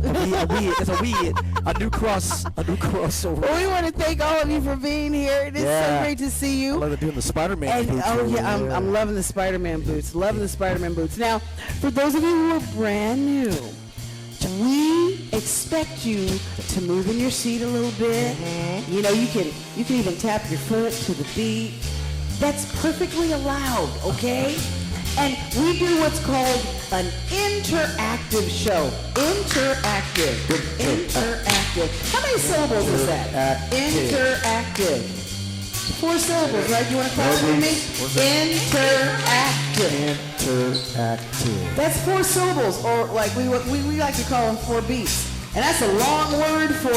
It's a weed. A new crossover. Well, we want to thank all of you for being here. It is so great to see you. I love doing the Spider-Man boots. Oh yeah, I'm loving the Spider-Man boots. Loving the Spider-Man boots. Now, for those of you who are brand new, we expect you to move in your seat a little bit. You know, you can even tap your foot to the beat. That's perfectly allowed, okay? And we do what's called an interactive show. Interactive. How many syllables is that? Interactive. 4 syllables, right? You want to call it with me? Interactive. That's 4 syllables, or like we like to call them 4 beats. And that's a long word for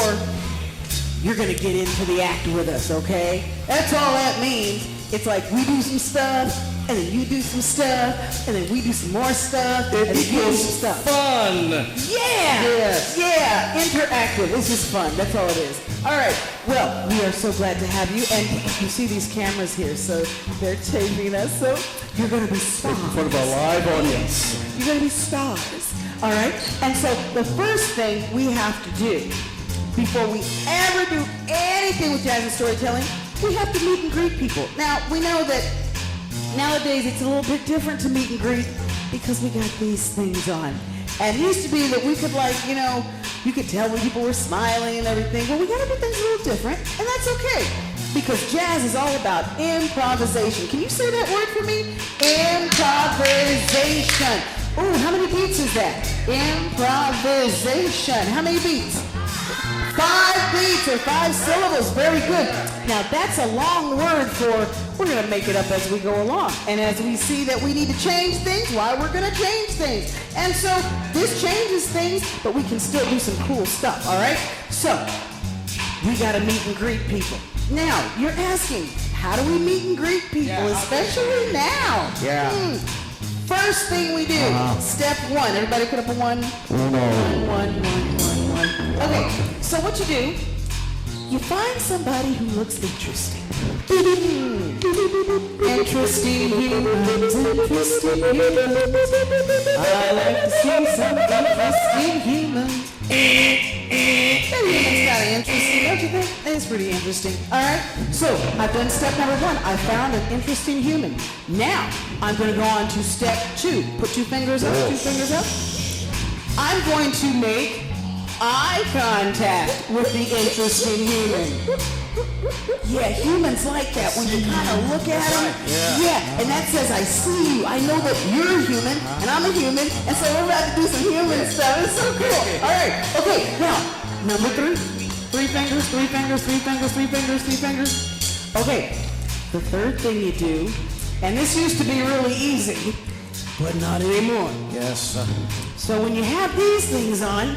you're going to get into the act with us, okay? That's all that means. It's like we do some stuff, and then you do some stuff, and then we do some more stuff, and then you do some stuff. Fun. Yeah, interactive. It's just fun. That's all it is. All right. Well, we are so glad to have you, and you see these cameras here, so they're taping us. So you're going to be stars in front of a live audience. You're going to be stars. All right. And so the first thing we have to do before we ever do anything with jazz and storytelling, we have to meet and greet people. Now, we know that nowadays it's a little bit different to meet and greet because we got these things on. And it used to be that we could you could tell when people were smiling and everything, but we gotta do things a little different, and that's okay. Because jazz is all about improvisation. Can you say that word for me? Improvisation. Ooh, how many beats is that? Improvisation. How many beats? 5 beats or 5 syllables. Very good. Now that's a long word for we're going to make it up as we go along. And as we see that we need to change things, why we're going to change things. And so this changes things, but we can still do some cool stuff, all right? So we got to meet and greet people. Now, you're asking, how do we meet and greet people, especially now? Yeah. First thing we do, step 1. Everybody put up a 1. 1. Okay, so what you do, you find somebody who looks interesting. Interesting humans. I like to see some interesting humans. That human's kind of interesting, don't you think? It's pretty interesting. All right, so I've done step number 1. I found an interesting human. Now, I'm going to go on to step 2. Put 2 fingers up, 2 fingers up. I'm going to make eye contact with the interesting human. Yeah, humans like that when you kind of look at them. Yeah, and that says, I see you. I know that you're human, and I'm a human, and so we're about to do some human stuff. It's so cool. All right, okay, now, number 3. 3 fingers, 3 fingers, 3 fingers, 3 fingers, 3 fingers. Okay, the third thing you do, and this used to be really easy, but not anymore. Yes. So when you have these things on,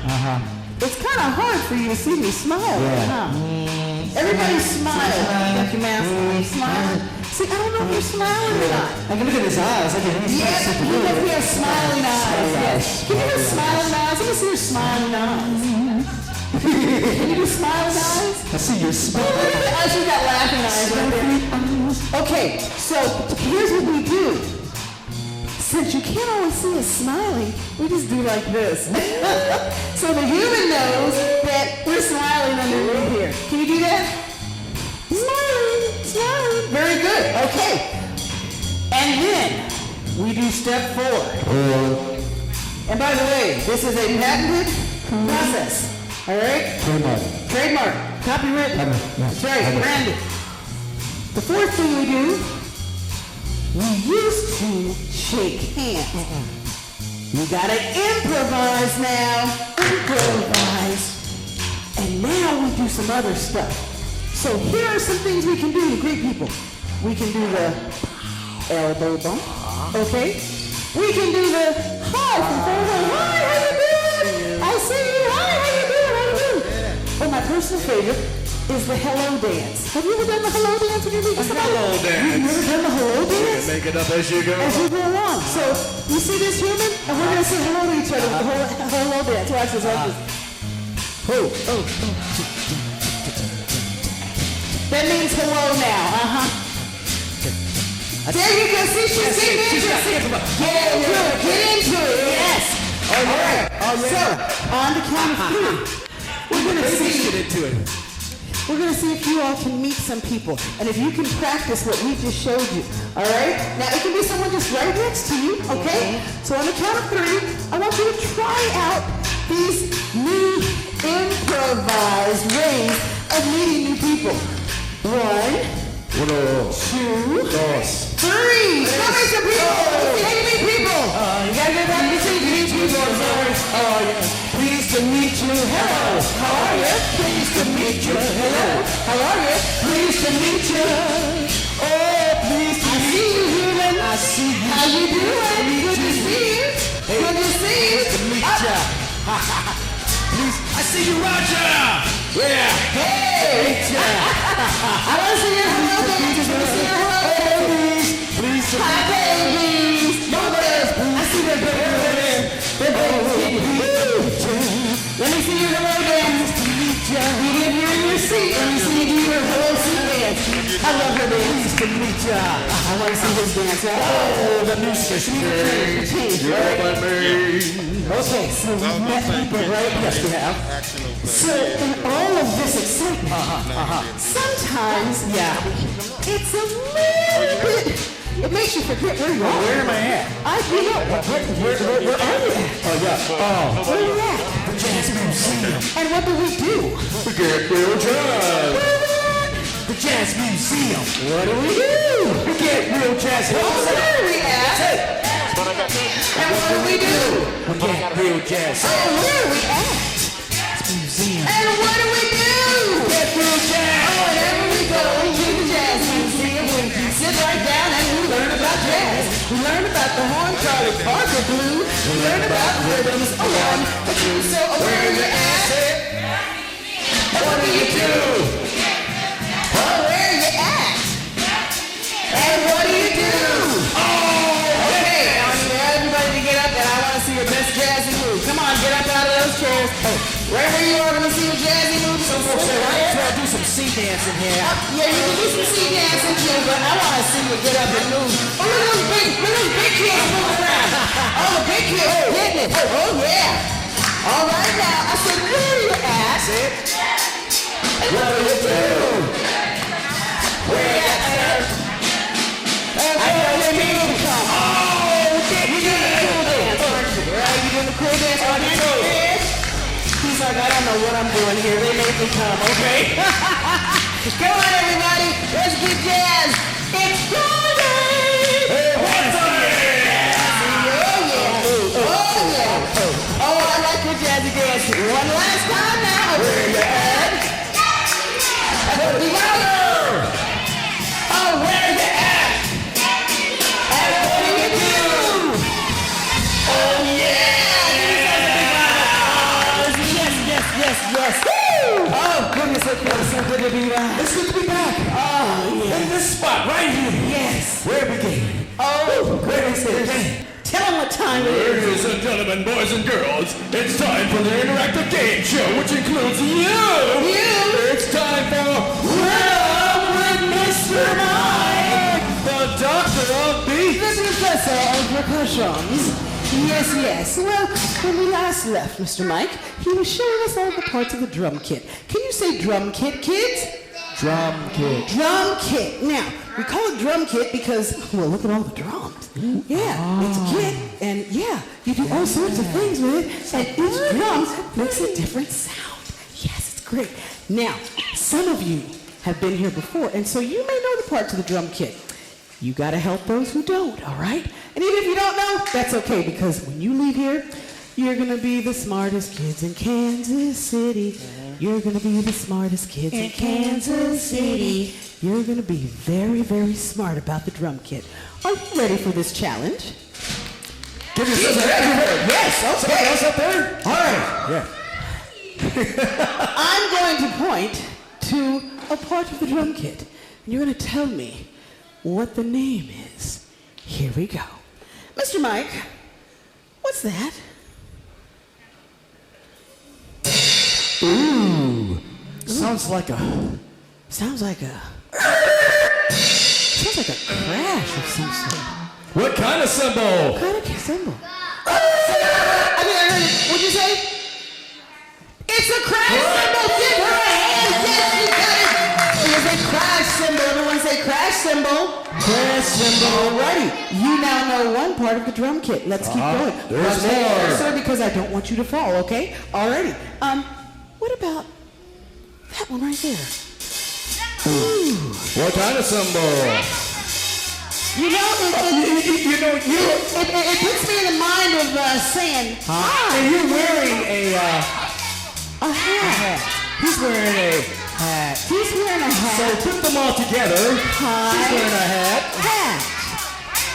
it's kind of hard for you to see me smiling, Everybody smile. You got your mask on. Smiling. See, I don't know if you're smiling or not. I can look at his eyes. Yes, you have your smiling eyes. Yes. Can you do smiling eyes? Let me see your smiling eyes. Can you do smiling eyes? I see your smile. I see that laughing eyes right there. Okay, so here's what we do. Since you can't always see us smiling, we just do like this. So the human knows that we're smiling underneath here. Can you do that? Smiling. Very good. Okay. And then we do step 4. And by the way, this is a patented process. All right? Trademark. Copyright. That's right. Branded. The 4th thing we do, we used to shake hands. You gotta improvise now. Improvise. And now we do some other stuff. So here are some things we can do to greet people. We can do the elbow bump. Okay? We can do the hi from far away. Hi, how you doing? I see you. Hi, how you doing? How you doing? But my personal favorite is the hello dance. Have you ever done the hello dance? Have you ever done the hello dance? You've never done the hello dance? Make it up as you go. As you go along. So, you see this human? And we're going to say hello to each other with the hello dance. Watch this, watch this. That means hello now. There you go. See, she's getting into it. Get into it. Yes. All right. So, on the count of 3, we're gonna see. Get into it. We're gonna see if you all can meet some people, and if you can practice what we just showed you. All right. Now it can be someone just right next to you. Okay. So on the count of 3, I want you to try out these new improvised ways of meeting new people. 1, 2, 3. Come meet some people. You meet people. You gotta get back to meet people. Oh yeah. Pleased to meet you. Hello. How are you? Pleased to meet you. Hello. How are you? Pleased to meet you. Oh, pleased to meet you. I see you. How you doing? Good to see you. Good to see you. Good to meet ya. Please, I see you, Roger. Yeah. Hey. I want to see your hello dancers. Want to see your hello dancers. Please. Hi, babies. Mothers. I see their babies. Their babies. Let me see your hello dance. You get here in your seat. Let me see you do your hello seat dance. I love her dance. Pleased to meet ya. I want to see his dance. Oh, the new station. You're my main. Okay, so we've met people, right? Yes, we have. So in all of this excitement, sometimes, it's a little bit. It makes you forget where you are. Where am I at? You know, where are you at? Oh, yeah. Oh. Where are you at? The Jazz Museum. And what do we do? We get real jazz. The Jazz Museum. What do we do? We get real jazz. Where are we at? And what do we do? We get real jazz. Oh, where are we at? It's museum. And what do we do? Get real jazz. Oh, whenever we go to the Jazz Museum, we sit right down and we learn about jazz. We learn about the horn, Charlie Parker blues. We learn about rhythms, a 1, a 2. So where are you at? What do you do? Oh, where are you at? And what do you do? Oh, okay. I need everybody to get up, and I want to see your best jazzy move. Come on, get up out of those chairs. Wherever you are, going to see your jazzy moves. Some folks say, I try to do some sea dancing here. Yeah, you can do some sea dancing too, but I want to see you get up and move. Oh, look at those big kids moving around. Oh, the big kids hitting it. Oh, yeah. All right, now, I said, where are you at? That's it. And what do you do? Where you at, sir? And I know you need to come. Oh, you doing the cool dance, aren't you? Right, you doing the cool dance on your toes. He's like, I don't know what I'm doing here. They made me come, okay? Come on, everybody. Let's get jazz. It's Friday. Hey, what's up? Oh, yeah. Oh, I like your jazzy dance. One last time now. Where you at? What do you got? Oh, where you at? And what do you do? Oh, yeah. Yes. Woo! Oh, goodness, it feels so good to be back. It's good to be back. Oh, yeah. In this spot right here. Yes. Where we begin. Oh, goodness. Tell them what time it is. Ladies and gentlemen, boys and girls, it's time for the interactive game show, which includes you. It's time for Rhythm with Mr. Mike, the doctor of beats. The professor of percussions. Yes. Well, when we last left, Mr. Mike, he was showing us all the parts of the drum kit. Can you say drum kit, kids? Drum kit. Drum kit. Now, we call it drum kit because, well, look at all the drums. Yeah, it's a kit, and you do all sorts of things with it, and each drum makes a different sound. Yes, it's great. Now, some of you have been here before, and so you may know the parts of the drum kit. You gotta help those who don't, all right? And even if you don't know, that's okay, because when you leave here, you're gonna be the smartest kids in Kansas City. You're gonna be the smartest kids in Kansas City. You're gonna be very, very smart about the drum kit. Are you ready for this challenge? Give yourself a hand. Yes, Somebody else up there? All right. Yeah. I'm going to point to a part of the drum kit, and you're going to tell me what the name is. Here we go. Mr. Mike, what's that? Ooh. Sounds like a crash of some sort. What kind of cymbal? What kind of cymbal? I think I heard it. What'd you say? It's a crash cymbal. Give her a hand. Yes, you got it. It is a crash cymbal. Everyone say crash cymbal. Crash cymbal. Alrighty. You now know one part of the drum kit. Let's keep going. There's more. Sir, because I don't want you to fall, okay? Alrighty. What about that one right there? Ooh. What kind of cymbal? You know, it puts me in the mind of saying, hi. And you're wearing a hat. He's wearing a hat. He's wearing a hat. So put them all together. Hi. He's wearing a hat. Hat.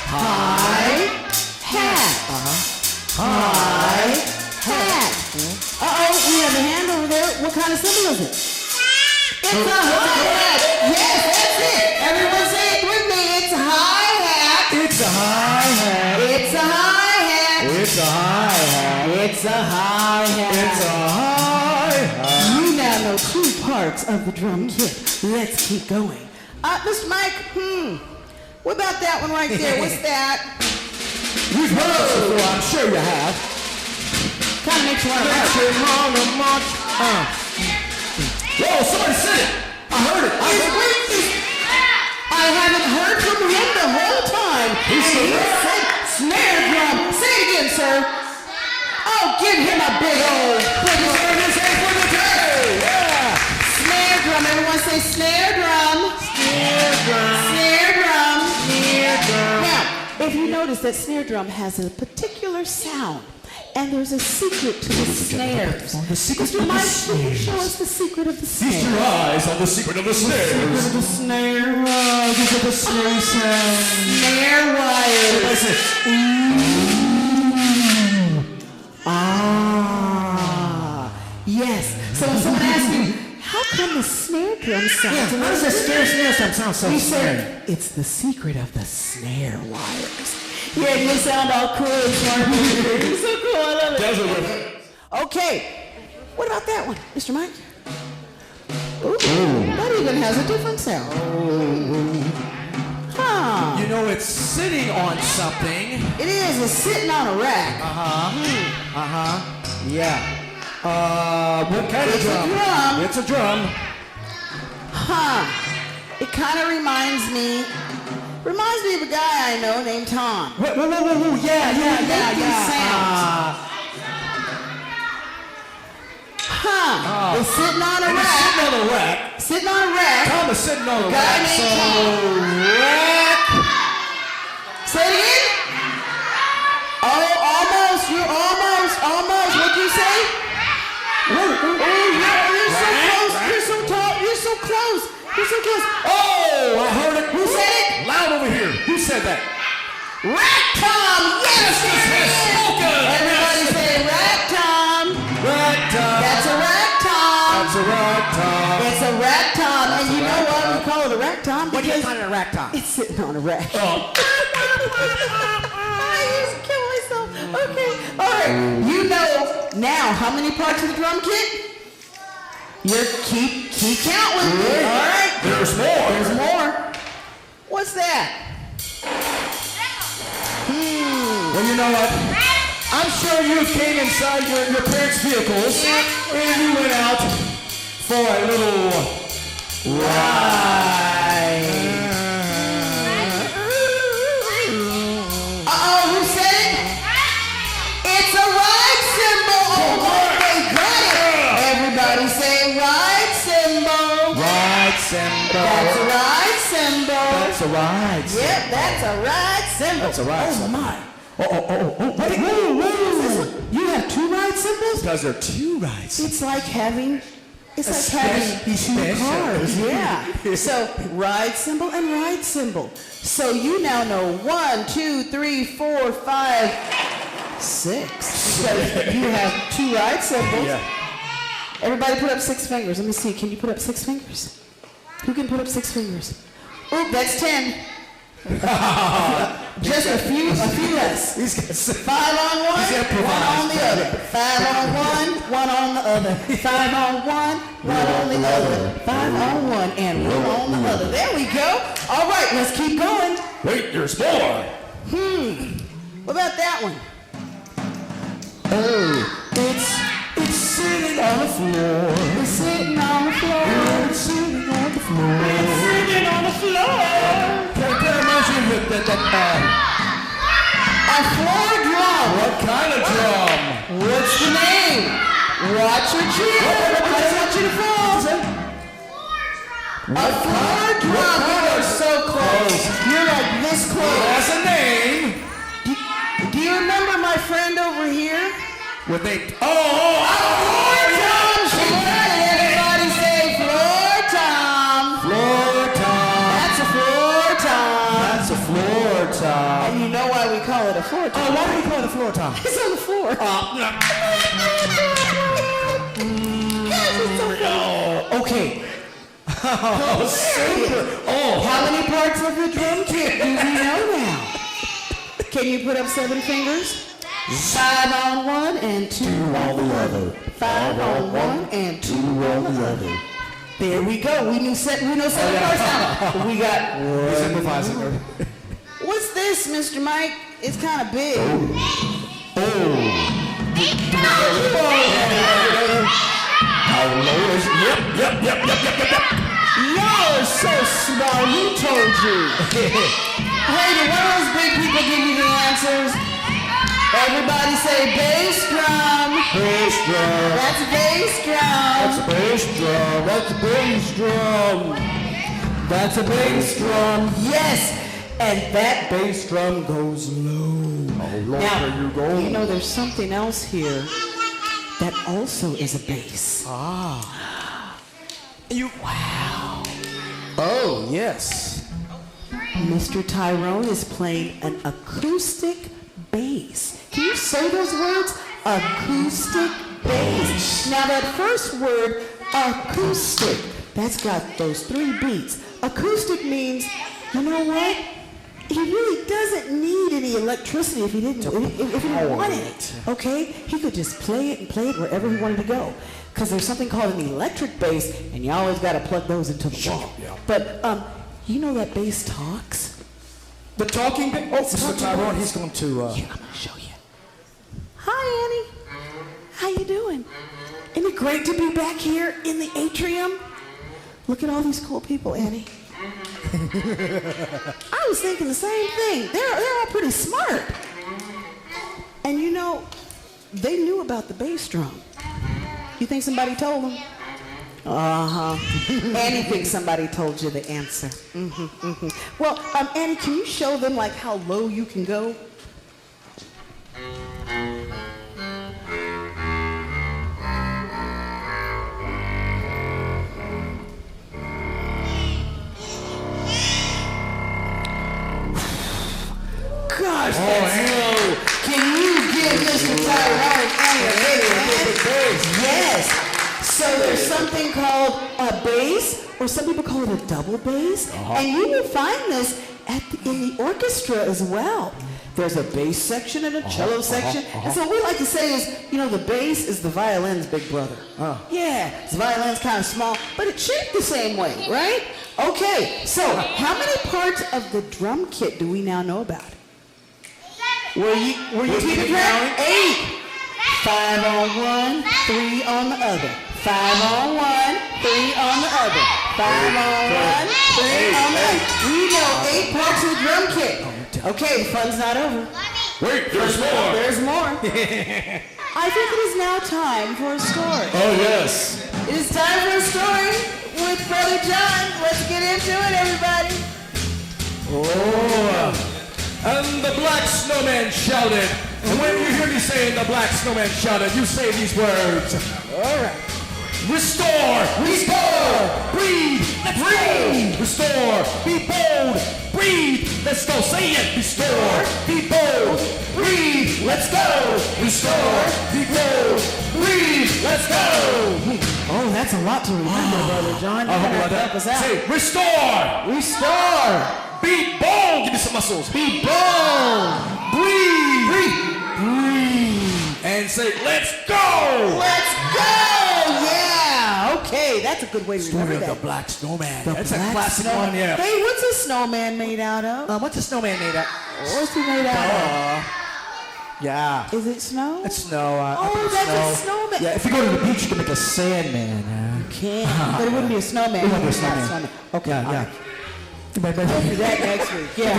Hi. Hat. Hi. Hat. Uh-oh, we have a hand over there. What kind of symbol is it? It's a hi-hat. Yes, that's it. Everyone say it with me. It's a hi-hat. It's a hi-hat. It's a hi-hat. It's a hi-hat. It's a hi-hat. It's a hi-hat. You now know 2 parts of the drum kit. Let's keep going. Mr. Mike, what about that one right there? What's that? You've heard this before, I'm sure you have. Kind of makes you want to rap. Whoa, somebody said it. I heard it. I haven't heard from him the whole time. He said snare drum. Say it again, sir. Oh, give him a big old put his hand for the day. Yeah. Snare drum. Everyone say snare drum. Snare drum. Snare drum. Snare drum. Now, if you notice that snare drum has a particular sound, and there's a secret to the snares. The secret Mr. Mike, can you show us the secret of the snares? Feast your eyes on the secret of the snares. Secret of the snare. These are the snare sounds. Snare wires. Ah. Yes. So when someone asks you, how come the snare drum sounds? How does the snare sound so We snare? said, it's the secret of the snare wires. Yeah, you sound all cool and smart. You're so cool, I love it. Okay, what about that one, Mr. Mike? Ooh, that even has a different sound. Huh. You know, it's sitting on something. It is, it's sitting on a rack. Yeah. What kind of drum? It's a drum. It's a drum. Huh. It kind of reminds me of a guy I know named Tom. Whoa. Yeah. It's sitting on a And it's rack. sitting on a rack. Sitting on a rack. Tom is sitting on a Guy rack. named So, Tom. rack. Say it again. Oh, almost. You're almost. What'd you say? Oh, yeah, you're so close. You're so tall. You're so close. Oh, I heard it. Who said it? Loud over here. Who said that? Rack Tom. Yes, everybody say Rack Tom. Rack Tom. That's a Rack Tom. That's a rack Tom. It's a Rack Tom. And you know what? We call it a Rack Tom What do you because call it a rack Tom? it's sitting on a rack. Oh. I used to kill myself. Okay. All right. You know now how many parts of the drum kit? Keep count with me. All right. There's more. There's more. What's that? Well, you know what? I'm sure you came inside your parents' vehicles and you went out for a little ride. Who said it? It's a ride cymbal. Oh, they got it. Everybody say ride cymbal. Ride cymbal. That's a ride cymbal. That's a ride cymbal. Yep, that's a ride cymbal. That's a ride cymbal. Oh my. Wait. Whoa. You have 2 ride cymbals? Because there are 2 ride cymbals. It's like having two special. cars. Yeah. So ride cymbal and ride cymbal. So you now know 1, 2, 3, 4, 5, 6. So you have 2 ride cymbals. Yeah. Everybody put up 6 fingers. Let me see. Can you put up 6 fingers? Who can put up 6 fingers? Oop, that's 10. Just a few less. He's got 6. 5 on one, 1 on the other. 5 on one, 1 on the other. 5 on one, 1 on the other. 5 on one and 1 on the other. There we go. All right, let's keep going. Wait, there's more. What about that one? Oh, it's sitting on the floor. It's sitting on the floor. It's sitting on the floor. It's sitting on the floor. A floor drum. What kind of drum? What's the name? Watch your chin. I just want you to fall. A floor drum. You are so close. You're like this close. That's a name. Do you remember my friend over here? What they? Floor tom. Everybody say floor tom. Floor tom. That's a floor tom. That's a floor tom. And you know why we call it a floor tom? Oh, why do we call it a floor tom? It's on the floor. Okay. Oh, super. Oh, How many parts of the drum kit do we know now? Can you put up 7 fingers? 5 on one and 2 on the other. 5 on one and 2 on the other. There we go. We know 7 parts now. We got he's improvising. What's this, Mr. Mike? It's kind of big. Yep. Y'all are so smart. Who told you? Hey, did one of those big people give you the answers? Everybody say bass drum. Bass drum. That's a bass drum. That's a bass drum. That's a bass drum. That's a bass drum. Yes, and that bass drum goes low. Oh, Lord, Now, there you go. you know there's something else here that also is a bass. Wow. Oh, yes. Mr. Tyrone is playing an acoustic bass. Can you say those words? Acoustic bass. Now that first word, acoustic, that's got those 3 beats. Acoustic means, you know what? He really doesn't need any electricity if he didn't want it. Okay? He could just play it and play it wherever he wanted to go. Because there's something called an electric bass, and you always got to plug those into the wall. Yeah. But you know that bass talks? The talking bass. Oh, Mr. Tyrone, he's going to. Yeah, I'm gonna show you. Hi, Annie. How you doing? Isn't it great to be back here in the atrium? Look at all these cool people, Annie. I was thinking the same thing. They're all pretty smart. And you know, they knew about the bass drum. You think somebody told them? Annie thinks somebody told you the answer. Well, Annie, can you show them like how low you can go? Gosh, that's low. Can you give Mr. Tyrone a big hand? Yes. So there's something called a bass, or some people call it a double bass, and you will find this in the orchestra as well. There's a bass section and a cello section, and so what we like to say is, you know, the bass is the violin's big brother. Yeah, the violin's kind of small, but it's shaped the same way, right? Okay, so how many parts of the drum kit do we now know about? Were you keeping track? 8. 5 on one, 3 on the other. 5 on one, 3 on the other. 5 on one, 3 on the other. We know 8 parts of the drum kit. Okay, the fun's not over. Wait, there's more. There's more. I think it is now time for a story. Oh, yes. It is time for a story with Brother John. Let's get into it, everybody. Oh. And the Black Snowman shouted. And when you hear me saying the Black Snowman shouted, you say these words. All right. Restore, breathe, breathe. Restore, be bold, breathe. Let's go, say it. Restore, be bold, breathe. Let's go. Restore, be bold, breathe. Let's go. Oh, that's a lot to remember, Brother John. I'll help help us out. Say, restore, Restore. be bold. Give me some muscles. Be bold. Breathe, breathe. And say, let's go. Let's go. Yeah. Okay, that's a good way to remember Story of that. the Black Snowman. The That's Black a classic Snowman. one, yeah. Hey, what's a snowman made out of? What's a snowman made out? What's he made out of? Yeah. Is it snow? It's snow. Oh, that's snow. a snowman. Yeah, if you go to the beach, you can make a sandman. But it wouldn't be a snowman. It wouldn't be a snowman. Okay. Yeah. We'll do that next week. Yeah.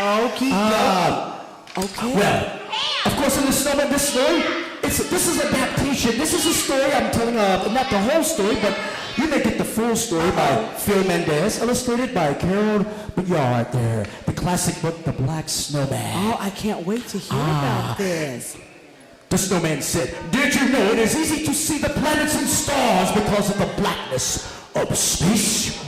Oh, keep going. Okay. Well, of course, in the snowman, this story, this is adaptation. This is a story I'm telling, not the whole story, but you may get the full story by Phil Mendez, illustrated by Carol Bouillard there. The classic book, The Black Snowman. Oh, I can't wait to hear about this. The snowman said, "Did you know it is easy to see the planets and stars because of the blackness of space?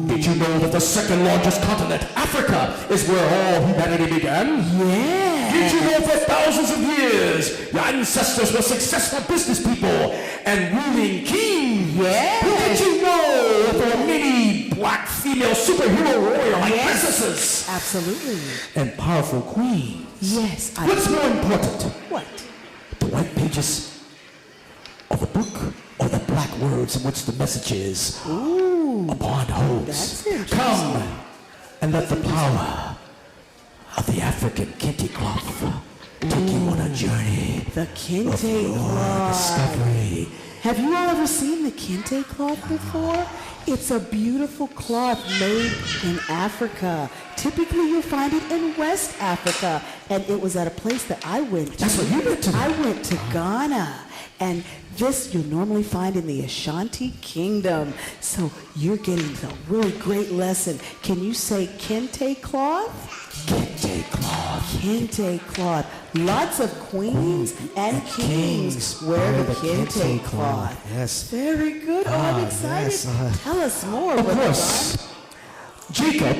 Did you know that the second largest continent, Africa, is where all humanity began? Yeah. Did you know for thousands of years, your ancestors were successful business people and ruling kings? Yeah. Did you know that there are many black female superhero warrior like princesses? Absolutely. And powerful queens? Yes. What's more important? What? The white pages of the book or the black words in which the message is upon holds. That's interesting. Come and let the power of the African kente cloth take you on a journey The kente of cloth. discovery. Have you all ever seen the kente cloth before? It's a beautiful cloth made in Africa. Typically, you'll find it in West Africa. And it was at a place that I went to. That's what you went to. I went to Ghana. And this you'll normally find in the Ashanti Kingdom. So you're getting a really great lesson. Can you say kente cloth? Kente cloth. Kente cloth. Lots of queens and kings wear the kente cloth. Yes. Very good. Oh, I'm excited. yes, Tell us more. Of course. Jacob,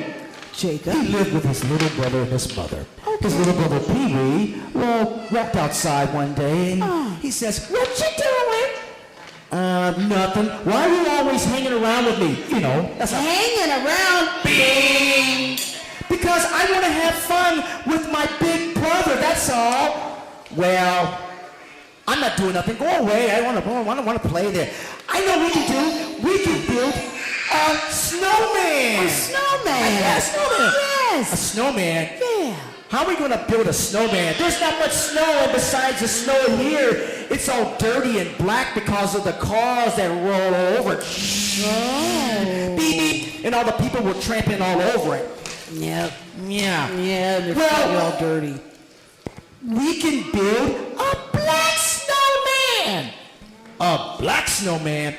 Jacob. he lived with his little brother and his mother. His little brother Pee-wee, walked outside one day and he says, "What you doing?" Nothing. Why are you always hanging around with me? You know, that's Hanging around. Bing! Because I want to have fun with my big brother, that's all. Well, I'm not doing nothing. Go away. I don't want to play there. I know what we can do. We can build a snowman. A snowman. Yeah, a snowman. Yes. A snowman? Yeah. How are we going to build a snowman? There's not much snow, and besides the snow here, it's all dirty and black because of the cars that roll over. Oh. Beep, beep. And all the people were tramping all over it. Yep. Yeah. Yeah, they're Well, all dirty. We can build a black snowman. A black snowman?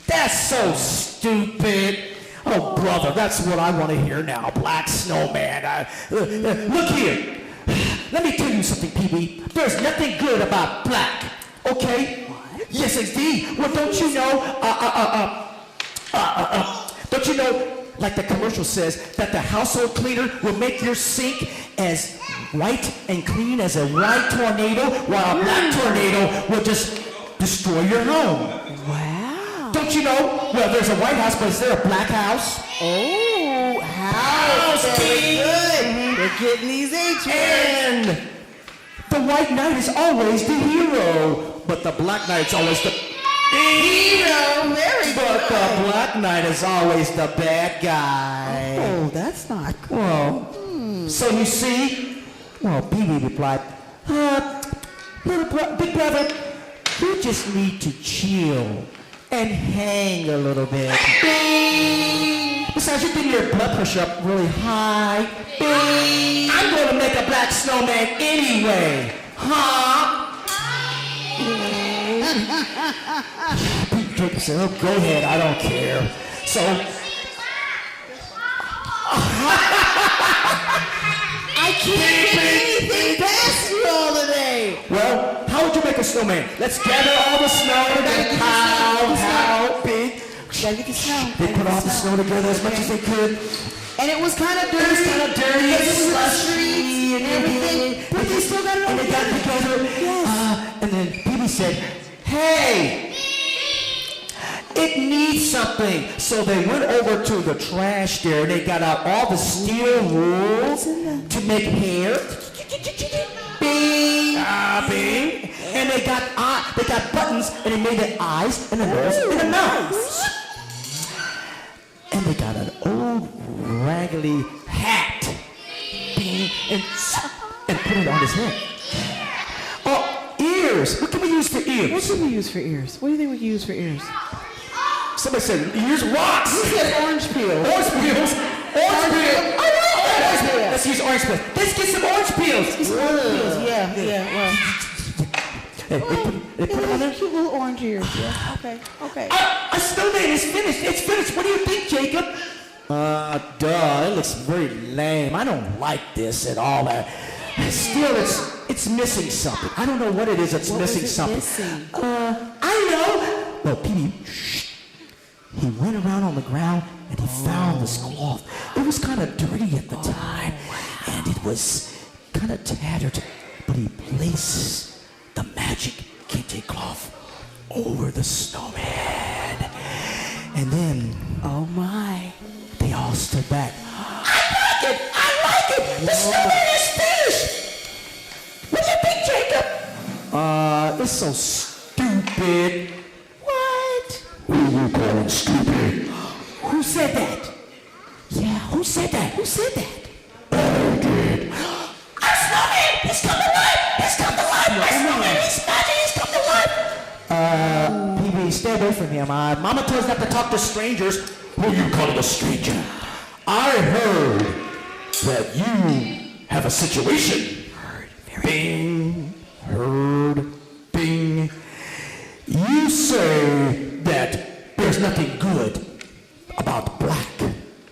That's so stupid. Oh, brother, that's what I want to hear now. Black snowman. Look here. Let me tell you something, Pee-wee. There's nothing good about black. Okay? What? Yes, indeed. Well, don't you know? Don't you know? Like the commercial says, that the household cleaner will make your sink as white and clean as a white tornado, while a black tornado will just destroy your home. Wow. Don't you know? Well, there's a White House, but is there a black house? Oh, house. Very good. We're getting these H And the white knight is always the hero, but the black knight's always the hero. Very good. But the black knight is always the bad guy. Oh, that's not good. Well, so you see, well, Pee-wee replied, big brother, you just need to chill and hang a little bit. Bing! Besides, you're getting your blood pressure up really high. Bing! I'm going to make a black snowman anyway. Huh? Jacob said, "Oh, go ahead, I don't care." So, I can't get anything past you all today. well, how would you make a snowman? Let's gather all the snow together. How big? Gotta get the snow. They put all the snow together as much as they could. And it was kind of dirty. It was slushy and everything. But they still got it all And they got together. Yes. And then Pee-wee said, "Hey, it needs something." So they went over to the trash there and they got out all the steel rules to make hair. Bing, bing. And they got buttons and they made the eyes and the nose and the mouth. And they got an old raggedy hat. Bing. and put it on his head. Oh, ears. What can we use for ears? What can we use for ears? What do you think we can use for ears? Somebody said ears, rocks. Who said orange peels? Orange peels. Orange peels. I like that. Orange peel. Let's use orange peels. Let's get some orange peels. Orange peels, yeah, well. Hey, they put it on there. Cute little orange ears, yeah. Okay. A snowman is finished. It's finished. What do you think, Jacob? Duh. It looks very lame. I don't like this at all. Still, it's missing something. I don't know what it is that's missing something. I know. Well, Pee-wee, he went around on the ground and he found this cloth. It was kind of dirty at the time, and it was kind of tattered. But he placed the magic kente cloth over the snowman. And then, Oh my. they all stood back. I like it! The snowman is finished! What do you think, Jacob? It's so stupid. What? Who you calling stupid? Who said that? Yeah, who said that? Who said that? I did. Our snowman! He's come to life! He's come to life! My snowman! He's magic! He's come to life! Pee-wee, stay away from him. Mama tells us not to talk to strangers. Who you calling a stranger? I heard that you have a situation. Bing. Heard. Bing. You say that there's nothing good about black.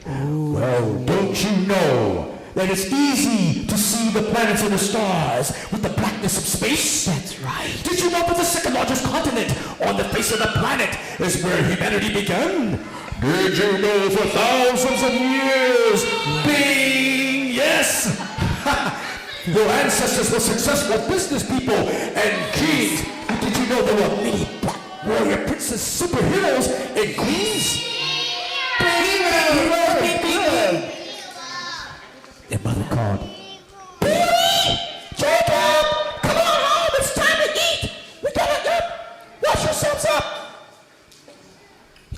Well, don't you know that it's easy to see the planets and the stars with the blackness of space? That's right. Did you know that the second largest continent on the face of the planet is where humanity began? Did you know for thousands of years? Bing! Yes! Your ancestors were successful business people and kings. Did you know there were many black warrior princes, superheroes, and queens? Their mother called. Billy! Jacob! Come on home! It's time to eat! We gotta go! Wash yourselves up!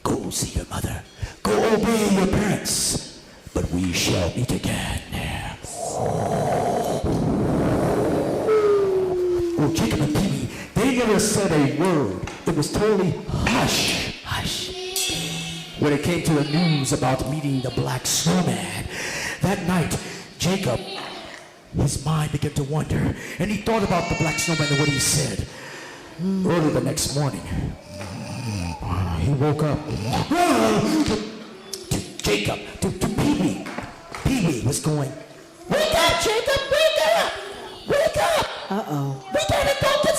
Go see your mother. Go obey your parents. But we shall meet again. Oh, Jacob and Pee-wee, they never said a word. It was totally hush, hush. When it came to the news about meeting the Black Snowman, that night, Jacob, his mind began to wander, and he thought about the Black Snowman and what he said. Early the next morning, he woke up. To Jacob, to Pee-wee. Pee-wee was going, "Wake up, Jacob! Wake up! Wake up! Uh-oh. We gotta go get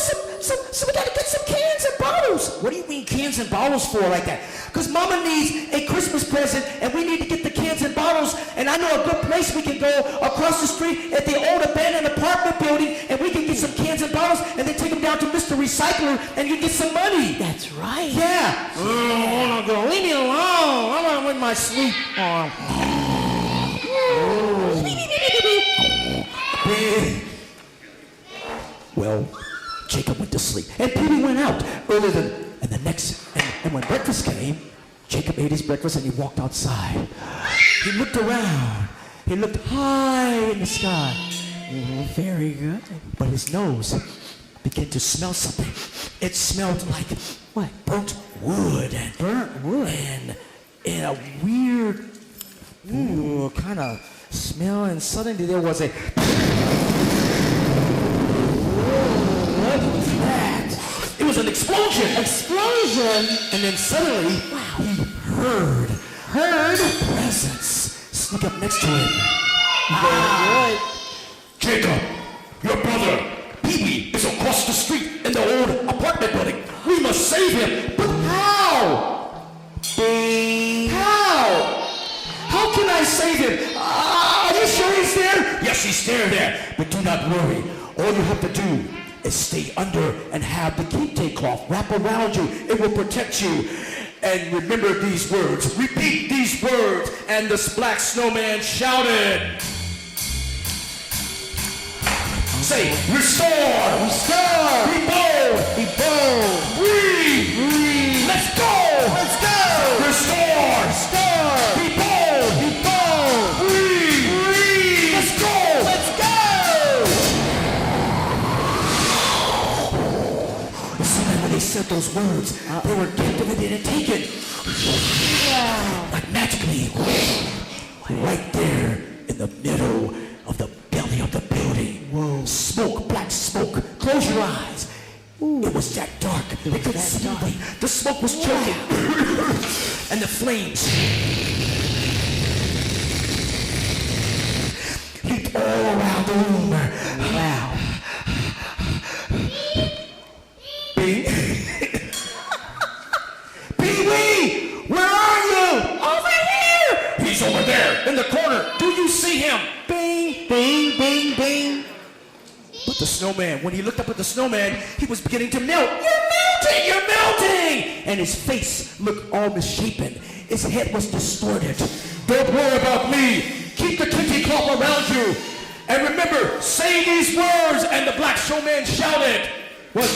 we gotta get some cans and bottles." What do you mean cans and bottles for like that? Because Mama needs a Christmas present and we need to get the cans and bottles, and I know a good place we can go across the street at the old abandoned apartment building, and we can get some cans and bottles and then take them down to Mr. Recycler and you get some money. That's right. Yeah. Hold on, girl. Leave me alone. I'm with my sweet arm. Well, Jacob went to sleep, and Pee-wee went out earlier than, and when breakfast came, Jacob ate his breakfast and he walked outside. He looked around. He looked high in the sky. Very good. But his nose began to smell something. It smelled like What? burnt wood and Burnt wood. and a weird kind of smell, and suddenly there was a what was that? It was an explosion. Explosion? And then suddenly he heard a presence sneak up next to him. Very good. Jacob, your brother, Pee-wee, is across the street in the old apartment building. We must save him. But how? How? How can I save him? Are you sure he's there? Yes, he's there. But do not worry. All you have to do is stay under and have the kente cloth wrap around you. It will protect you. And remember these words. Repeat these words. And the Black Snowman shouted. Say, restore, rebuild, breathe, let's go, restore, rebuild, breathe, let's go, they said those words, they were captivated and taken. Like magically, right there in the middle of the belly of the building. Whoa. Smoke, black smoke. Close your eyes. It was that dark. They couldn't see me. The smoke was choking. And the flames leaped all around the room. Wow. Bing. Pee-wee! Where are you? Over here! He's over there in the corner. Do you see him? Bing, bing, bing, bing. But the snowman, when he looked up at the snowman, he was beginning to melt. You're melting! You're melting! And his face looked all misshapen. His head was distorted. Don't worry about me. Keep the kinky cloth around you. And remember, say these words. And the black snowman shouted. What?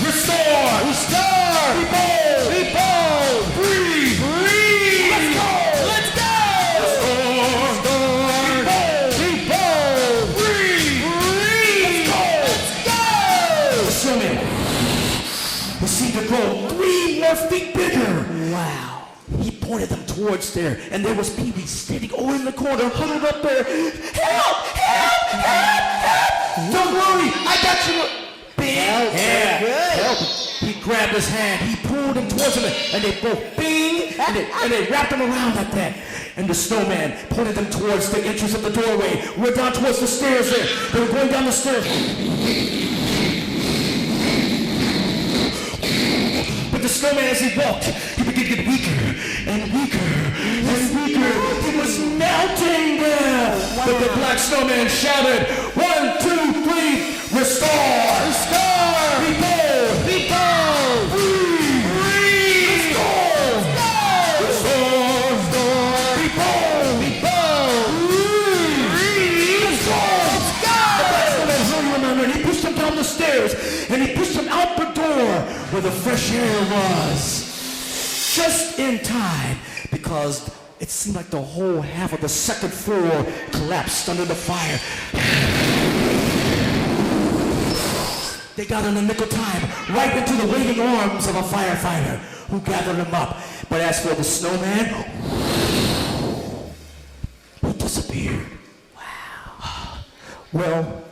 Restore! Restore! Be bold! Be bold! Breathe! Breathe! Let's go! Let's go! Restore! Restore! Be bold! Breathe! Breathe! Let's go! The snowman seemed to grow 3 more feet bigger. Wow. He pointed them towards there, and there was Pee-wee standing over in the corner, huddled up there. Help! Help! Help! Help! Don't worry, I got you. Bing! Yeah, help! He grabbed his hand, he pulled him towards him, and they both bing, and they wrapped him around like that. And the snowman pointed them towards the entrance of the doorway. We're down towards the stairs there. They were going down the stairs. But the snowman, as he walked, he began to get weaker and weaker and weaker. He was melting there. Wow. But the black snowman shouted, 1, 2, 3, restore! Restore! Be bold! Be bold! Breathe! Breathe! Restore! Restore! Restore! Be bold! Be bold! Breathe! Breathe! Restore! Let's go! The black snowman hung him around and he pushed him down the stairs and he pushed him out the door where the fresh air was. Just in time, because it seemed like the whole half of the second floor collapsed under the fire. They got in the nick of time, right into the waving arms of a firefighter who gathered them up. But as for the snowman, he disappeared. Wow. Well,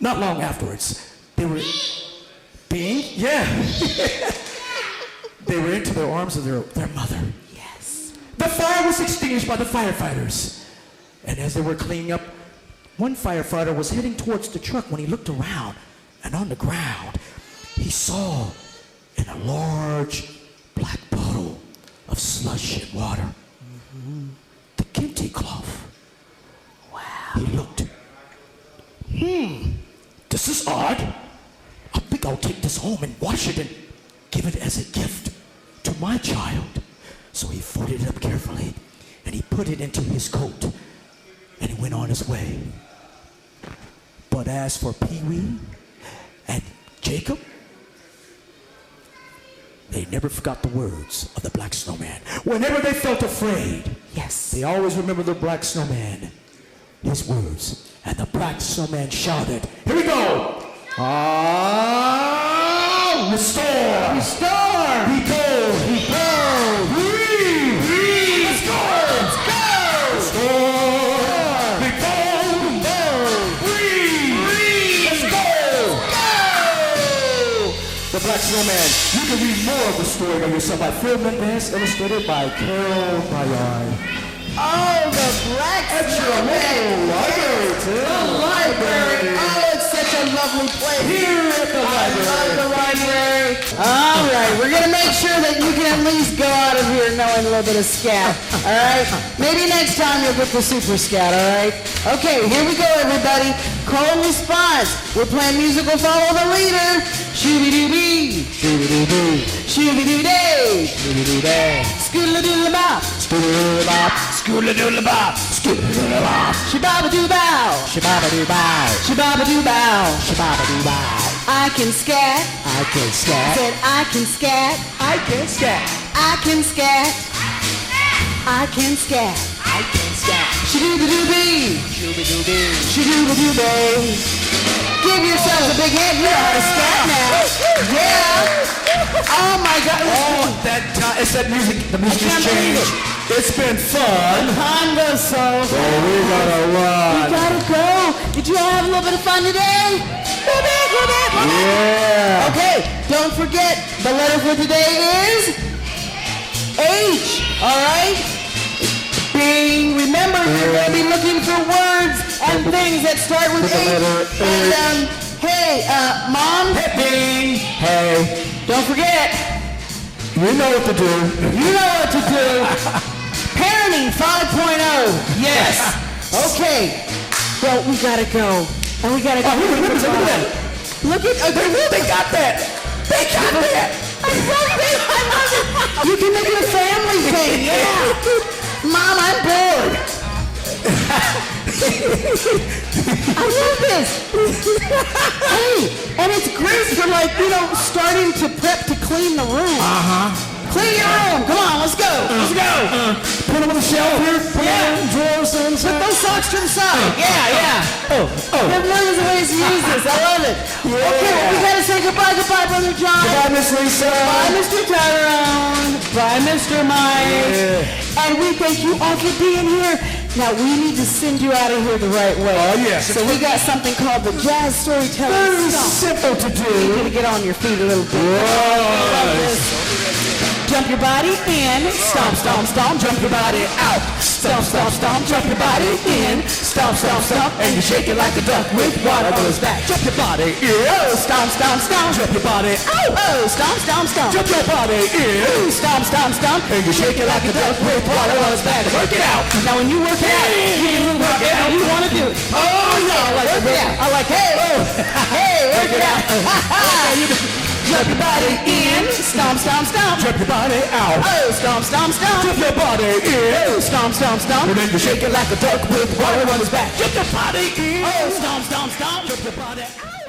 not long afterwards, they were being, they were into the arms of their mother. Yes. The fire was extinguished by the firefighters. And as they were cleaning up, one firefighter was heading towards the truck when he looked around. And on the ground, he saw in a large black bottle of slush and water, the kente cloth. Wow. He looked. This is odd. I think I'll take this home and wash it and give it as a gift to my child. So he folded it up carefully and he put it into his coat and he went on his way. But as for Pee-wee and Jacob, they never forgot the words of the Black Snowman. Whenever they felt afraid, they always remembered the Black Snowman, his words. And the Black Snowman shouted, here we go! Restore! Restore! Be bold! Be bold! Breathe! Breathe! Let's go! Let's go! Restore! Be bold! Be bold! Breathe! Breathe! Let's go! Go! The Black Snowman. You can read more of the story by yourself by Film and Bass, illustrated by Carol Bayard. Oh, the Black Snowman! Library, too. The library! Oh, it's such a lovely place. Here at the library. I love the library. All right, we're going to make sure that you can at least go out of here knowing a little bit of scat. All right? Maybe next time you'll get the super scat, all right? Okay, here we go, everybody. Call and response. We're playing musical Follow the Leader. Shooby-dooby. Shooby-dooby. Shooby-doo-day. Shooby-doo-day. Scoodle-doodle-bop. Scoodle-doodle-bop. Scoodle-doodle-bop. Scoodle-doodle-bop. Shabba-doo-bow. Shabba-doo-bow. Shabba-doo-bow. Shabba-doo-bow. I can scat. I can scat. Said I can scat. I can scat. I can scat. I can scat. I can scat. Shoo-doo-doo-bee. Shoo-doo-doo-bee. Shoo-doo-doo-bee. Give yourselves a big hand. You know how to scat now. Yeah. Oh my God. Oh, that time. It's that music. The music has can't believe changed. It's been fun. Time goes so fast. Oh, we gotta run. We gotta go. Did you all have a little bit of fun today? Yeah. Okay, don't forget, the letter for today is H, all right? Bing. Remember, you're going to be looking for words and things that start with H. And, hey, Mom? Hey, Bing. Hey. Don't forget. You know what to do. You know what to do. Parenting 5.0. Yes. Okay. Well, we gotta go. And we gotta go. Look at that. Look at They got that. They got that. I love it. I love it. You can make it a family thing. Yeah. Mom, I'm bored. I love this. Hey, and it's great for starting to prep to clean the room. Clean your room. Come on, let's go. Let's go. Put them on the shelf here. Put them in drawers and Put those socks to the side. Yeah. Oh. There are millions of ways to use this. I love it. Okay, well, we gotta say goodbye. Goodbye, Brother John. Goodbye, Miss Lisa. Bye, Mr. Tyrone. Bye, Mr. Mike. Yeah. And we thank you all for being here. Now, we need to send you out of here the right way. Oh, yes. So we got something called the Jazz Storytelling Very Stomp. simple to do. You need to get on your feet a little bit. Love this. Jump your body in, stomp, stomp, stomp, jump your body out. Stomp, stomp, stomp, jump your body in, stomp, stomp, stomp, and you shake it like a duck with water on his back. Jump your body in, oh, stomp, stomp, stomp, jump your body out. Oh, stomp, stomp, stomp, jump your body in, ooh, stomp, stomp, stomp, and you shake it like a duck with water on his back. Work it out. Now when you work it out, you work it out. You want to do it. Oh, yeah, I like it. I like, hey, hey, work it out. Jump your body in, stomp, stomp, stomp. Jump your body out. Oh, stomp, stomp, stomp. Jump your body in. Oh, stomp, stomp, stomp. And then you shake it like a duck with water on his back. Jump your body in. Oh, stomp, stomp, stomp. Jump your body out.